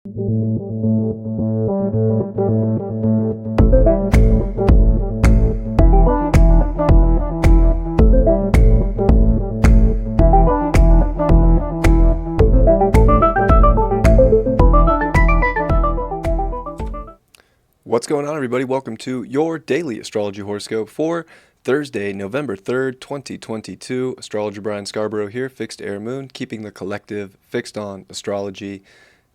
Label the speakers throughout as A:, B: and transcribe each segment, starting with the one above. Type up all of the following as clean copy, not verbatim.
A: What's going on, everybody? Welcome to your daily astrology horoscope for Thursday, November 3rd, 2022. Astrologer Brian Scarborough here, Fixed Air Moon, keeping the collective fixed on astrology.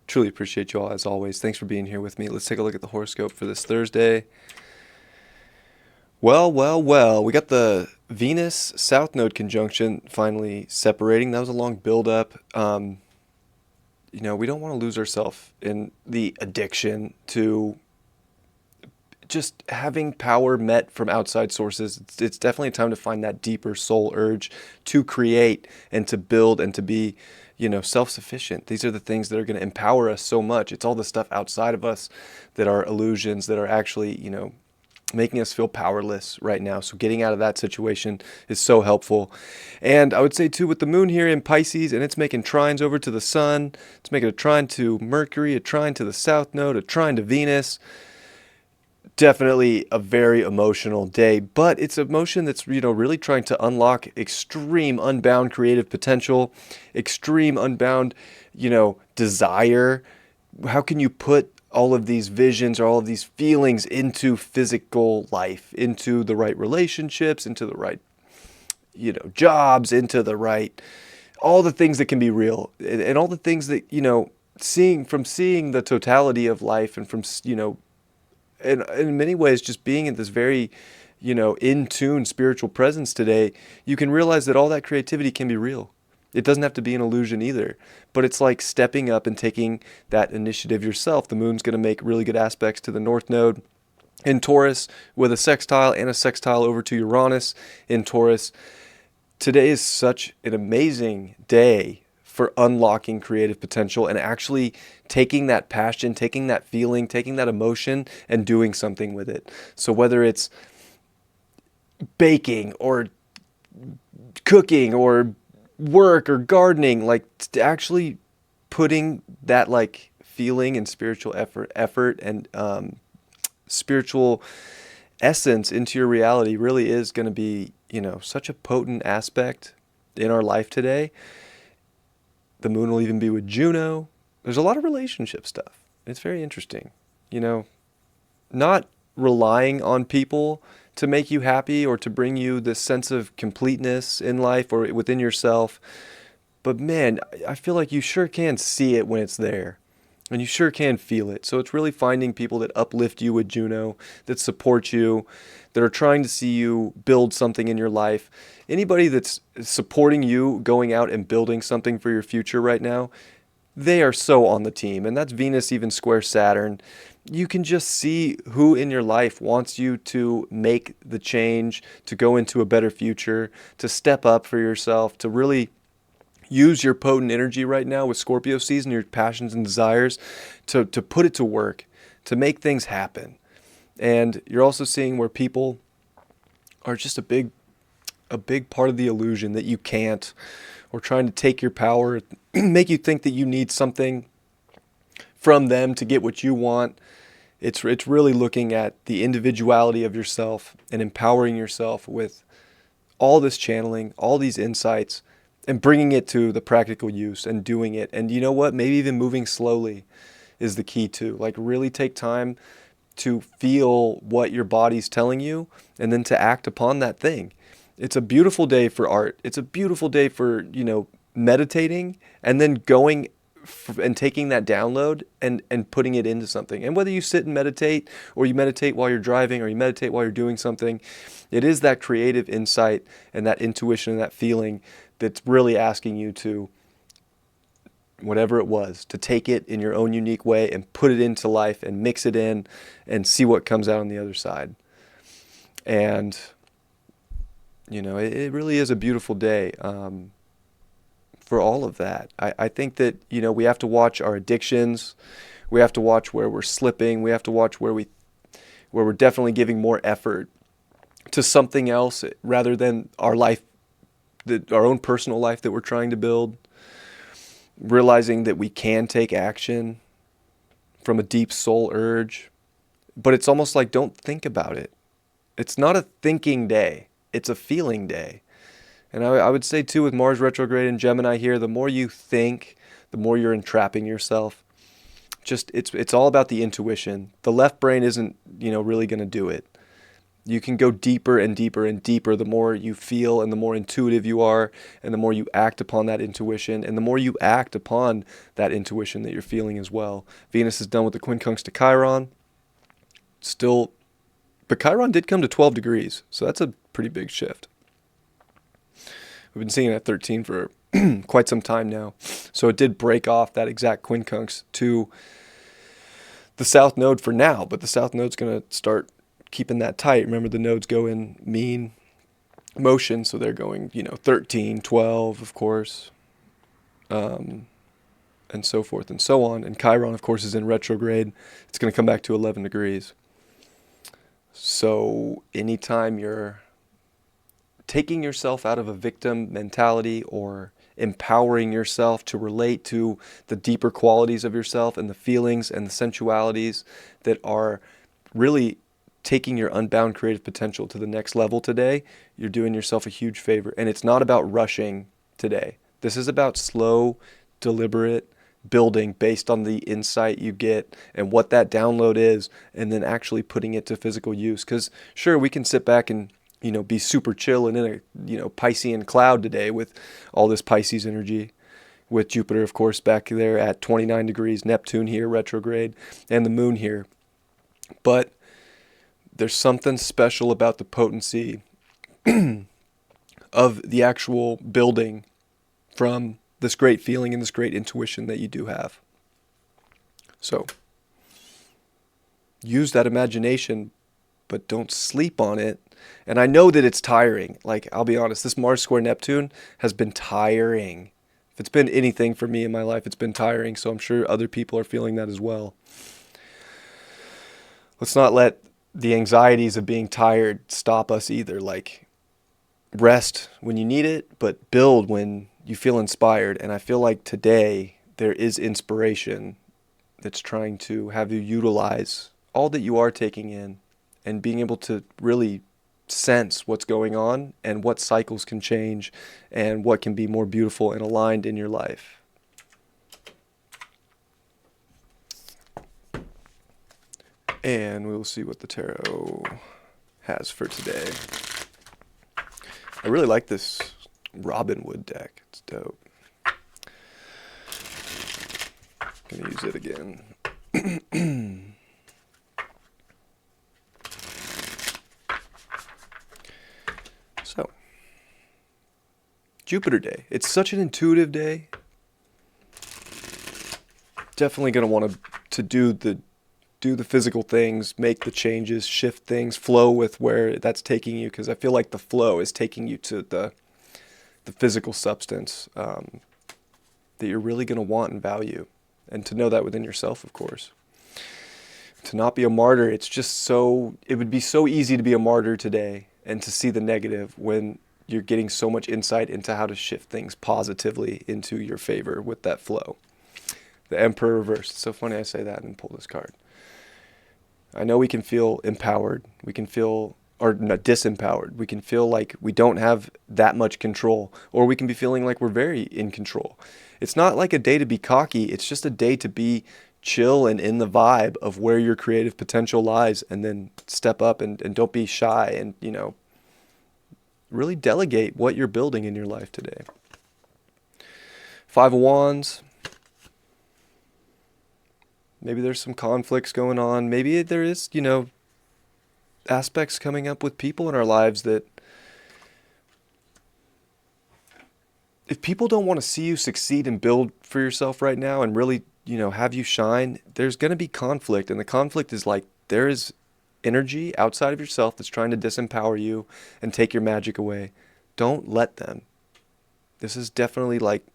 A: Truly appreciate you all, as always. Thanks for being here with me. Let's take a look at the horoscope for this Thursday. Well. We got the Venus South Node conjunction finally separating. That was a long build-up. We don't want to lose ourselves in the addiction to just having power met from outside sources. It's definitely time to find that deeper soul urge to create and to build and to be, self-sufficient. These are the things that are going to empower us so much. It's all the stuff outside of us that are illusions that are actually, making us feel powerless right now. So getting out of that situation is so helpful. And I would say too, with the moon here in Pisces, and it's making trines over to the sun, it's making a trine to Mercury, a trine to the South Node, a trine to Venus. Definitely a very emotional day, but it's emotion that's, really trying to unlock extreme unbound creative potential, extreme unbound, desire. How can you put all of these visions or all of these feelings into physical life, into the right relationships, into the right, jobs, into the right, all the things that can be real, and all the things that, seeing the totality of life, and from, and in many ways, just being in this very, in tune spiritual presence today, you can realize that all that creativity can be real. It doesn't have to be an illusion either, but it's like stepping up and taking that initiative yourself. The moon's going to make really good aspects to the North Node in Taurus with a sextile and a sextile over to Uranus in Taurus. Today is such an amazing day for unlocking creative potential and actually taking that passion, taking that feeling, taking that emotion and doing something with it. So whether it's baking or cooking or work or gardening, like actually putting that like feeling and spiritual effort and spiritual essence into your reality really is going to be, such a potent aspect in our life today. The moon will even be with Juno. There's a lot of relationship stuff. It's very interesting. Not relying on people to make you happy or to bring you this sense of completeness in life or within yourself. But man, I feel like you sure can see it when it's there. And you sure can feel it. So it's really finding people that uplift you with Juno, that support you, that are trying to see you build something in your life. Anybody that's supporting you going out and building something for your future right now, they are so on the team. And that's Venus even square Saturn. You can just see who in your life wants you to make the change, to go into a better future, to step up for yourself, to really use your potent energy right now with Scorpio season, your passions and desires, to put it to work, to make things happen. And you're also seeing where people are just a big part of the illusion that you can't, or trying to take your power, make you think that you need something from them to get what you want. It's really looking at the individuality of yourself and empowering yourself with all this channeling, all these insights, and bringing it to the practical use and doing it. And you know what? Maybe even moving slowly is the key too. Like really take time to feel what your body's telling you and then to act upon that thing. It's a beautiful day for art. It's a beautiful day for, meditating and then going and taking that download and putting it into something. And whether you sit and meditate or you meditate while you're driving or you meditate while you're doing something, it is that creative insight and that intuition and that feeling that's really asking you to, whatever it was, to take it in your own unique way and put it into life and mix it in and see what comes out on the other side. And, it really is a beautiful day for all of that. I think that, we have to watch our addictions. We have to watch where we're slipping. We have to watch where we're definitely giving more effort to something else rather than our life, our own personal life that we're trying to build. Realizing that we can take action, from a deep soul urge. But it's almost like, don't think about it. It's not a thinking day. It's a feeling day. And I would say too, with Mars retrograde in Gemini here, the more you think, the more you're entrapping yourself. Just it's all about the intuition. The left brain isn't, really going to do it. You can go deeper and deeper and deeper the more you feel and the more intuitive you are and the more you act upon that intuition and the more you act upon that intuition that you're feeling as well. Venus is done with the quincunx to Chiron. Still, but Chiron did come to 12 degrees, so that's a pretty big shift. We've been seeing it at 13 for quite some time now. So it did break off that exact quincunx to the south node for now, but the south node's going to start keeping that tight. Remember, the nodes go in mean motion, so they're going, 13, 12, of course, and so forth and so on. And Chiron, of course, is in retrograde. It's going to come back to 11 degrees. So anytime you're taking yourself out of a victim mentality or empowering yourself to relate to the deeper qualities of yourself and the feelings and the sensualities that are really taking your unbound creative potential to the next level today, you're doing yourself a huge favor. And it's not about rushing today. This is about slow, deliberate building based on the insight you get and what that download is, and then actually putting it to physical use. Because sure, we can sit back and be super chill and in a Piscean cloud today with all this Pisces energy, with Jupiter, of course, back there at 29 degrees, Neptune here retrograde, and the moon here. But there's something special about the potency of the actual building from this great feeling and this great intuition that you do have. So use that imagination, but don't sleep on it. And I know that it's tiring. Like, I'll be honest, this Mars square Neptune has been tiring. If it's been anything for me in my life, it's been tiring. So I'm sure other people are feeling that as well. Let's not let the anxieties of being tired stop us either. Like, rest when you need it, but build when you feel inspired. And I feel like today there is inspiration that's trying to have you utilize all that you are taking in and being able to really sense what's going on and what cycles can change and what can be more beautiful and aligned in your life. And we will see what the tarot has for today. I really like this Robin Wood deck. It's dope. Gonna use it again. So, Jupiter day. It's such an intuitive day. Definitely gonna want to do the physical things, make the changes, shift things, flow with where that's taking you, because I feel like the flow is taking you to the physical substance that you're really going to want and value, and to know that within yourself, of course. To not be a martyr, it would be so easy to be a martyr today and to see the negative when you're getting so much insight into how to shift things positively into your favor with that flow. The Emperor reversed. It's so funny I say that and pull this card. I know we can feel empowered. We can feel, or not, disempowered. We can feel like we don't have that much control, or we can be feeling like we're very in control. It's not like a day to be cocky. It's just a day to be chill and in the vibe of where your creative potential lies, and then step up and don't be shy and, really delegate what you're building in your life today. Five of Wands. Maybe there's some conflicts going on. Maybe there is, aspects coming up with people in our lives that if people don't want to see you succeed and build for yourself right now and really, have you shine, there's going to be conflict. And the conflict is like, there is energy outside of yourself that's trying to disempower you and take your magic away. Don't let them. This is definitely like,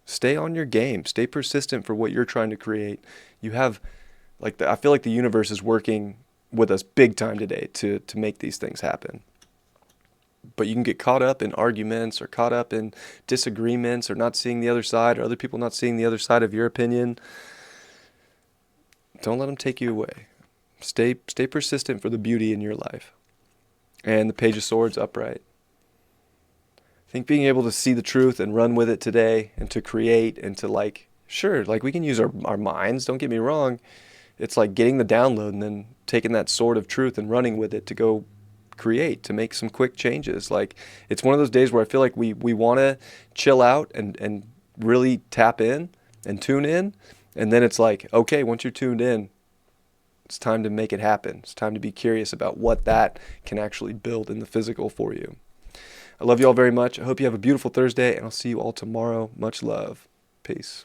A: stay on your game. Stay persistent for what you're trying to create. You have, I feel like the universe is working with us big time today to make these things happen. But you can get caught up in arguments or caught up in disagreements or not seeing the other side, or other people not seeing the other side of your opinion. Don't let them take you away. Stay persistent for the beauty in your life. And the Page of Swords upright. I think being able to see the truth and run with it today, and to create, and to like, sure, like we can use our minds, don't get me wrong. It's like getting the download and then taking that sword of truth and running with it to go create, to make some quick changes. Like, it's one of those days where I feel like we want to chill out and really tap in and tune in. And then it's like, okay, once you're tuned in, it's time to make it happen. It's time to be curious about what that can actually build in the physical for you. I love you all very much. I hope you have a beautiful Thursday, and I'll see you all tomorrow. Much love. Peace.